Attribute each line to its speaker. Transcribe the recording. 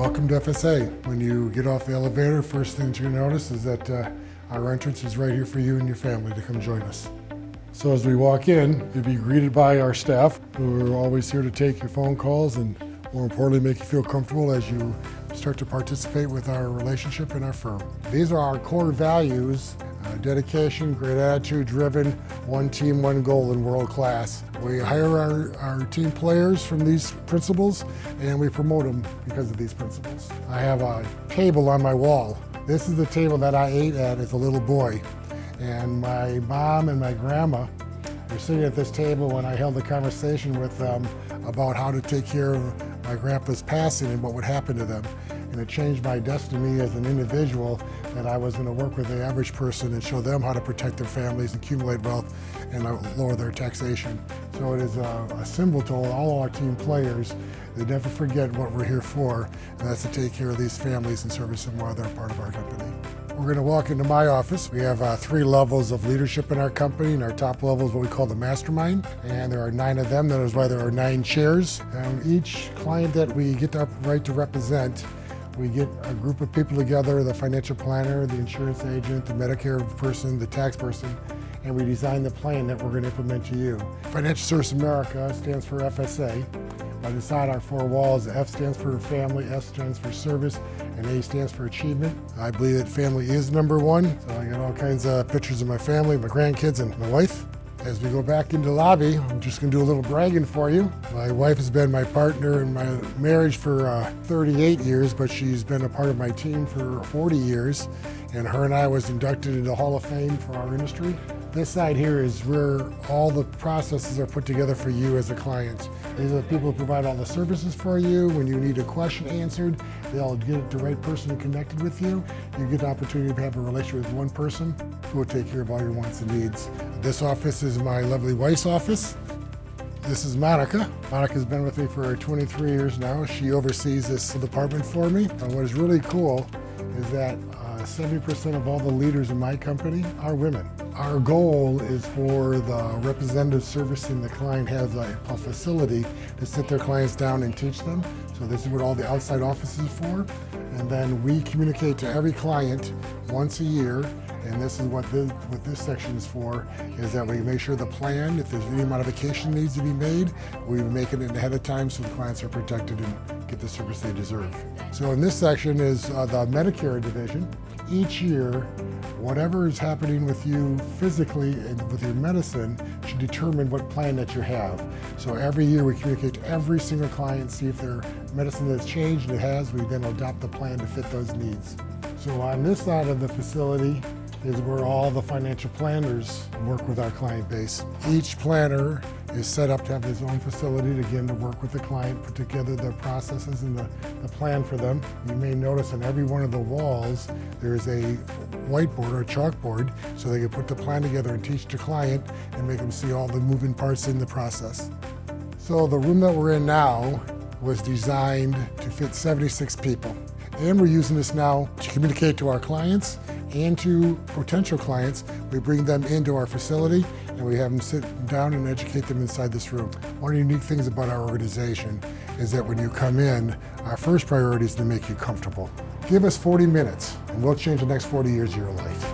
Speaker 1: Welcome to FSA. When you get off the elevator, first thing you're going to notice is that our entrance is right here for you and your family to come join us. So as we walk in, you'll be greeted by our staff, who are always here to take your phone calls and, more importantly, make you feel comfortable as you start to participate with our relationship and our firm. These are our core values: dedication, great attitude, driven, one team, one goal, and world class. We hire our team players from these principles, and we promote them because of these principles. I have a table on my wall. This is the table that I ate at as a little boy. And my mom and my grandma were sitting at this table when I held a conversation with them about how to take care of my grandpa's passing and what would happen to them. And it changed my destiny as an individual, that I was going to work with the average person and show them how to protect their families, accumulate wealth, and lower their taxation. So it is a symbol to all our team players. They never forget what we're here for, and that's to take care of these families and service them while they're part of our company. We're going to walk into my office. We have 3 levels of leadership in our company, and our top level is what we call the mastermind, and there are 9 of them. That is why there are 9 chairs. And each client that we get the right to represent, we get a group of people together: the financial planner, the insurance agent, the Medicare person, the tax person, and we design the plan that we're going to implement to you. Financial Service America stands for FSA. By inside our 4 walls, F stands for family, S stands for service, and A stands for achievement. I believe that family is number 1. So I got all kinds of pictures of my family, my grandkids, and my wife. As we go back into the lobby, I'm just going to do a little bragging for you. My wife has been my partner in my marriage for 38 years, but she's been a part of my team for 40 years. And her and I was inducted into the Hall of Fame for our industry. This side here is where all the processes are put together for you as a client. These are the people who provide all the services for you. When you need a question answered, they'll get the right person connected with you. You get the opportunity to have a relationship with one person who will take care of all your wants and needs. This office is my lovely wife's office. This is Monica. Monica's been with me for 23 years now. She oversees this department for me. And what is really cool is that 70% of all the leaders in my company are women. Our goal is for the representative servicing the client has a facility to sit their clients down and teach them. So this is what all the outside office is for. And then we communicate to every client once a year. And this is what this section is for, is that we make sure the plan, if there's any modification needs to be made, we make it ahead of time so the clients are protected and get the service they deserve. So in this section is the Medicare division. Each year, whatever is happening with you physically and with your medicine should determine what plan that you have. So every year we communicate to every single client, see if their medicine has changed, and it has, we then adopt the plan to fit those needs. So on this side of the facility is where all the financial planners work with our client base. Each planner is set up to have his own facility, again, to work with the client, put together the processes and the plan for them. You may notice on every one of the walls there's a whiteboard or a chalkboard so they can put the plan together and teach the client and make them see all the moving parts in the process. So the room that we're in now was designed to fit 76 people. And we're using this now to communicate to our clients and to potential clients. We bring them into our facility and we have them sit down and educate them inside this room. One of the unique things about our organization is that when you come in, our first priority is to make you comfortable. Give us 40 minutes and we'll change the next 40 years of your life.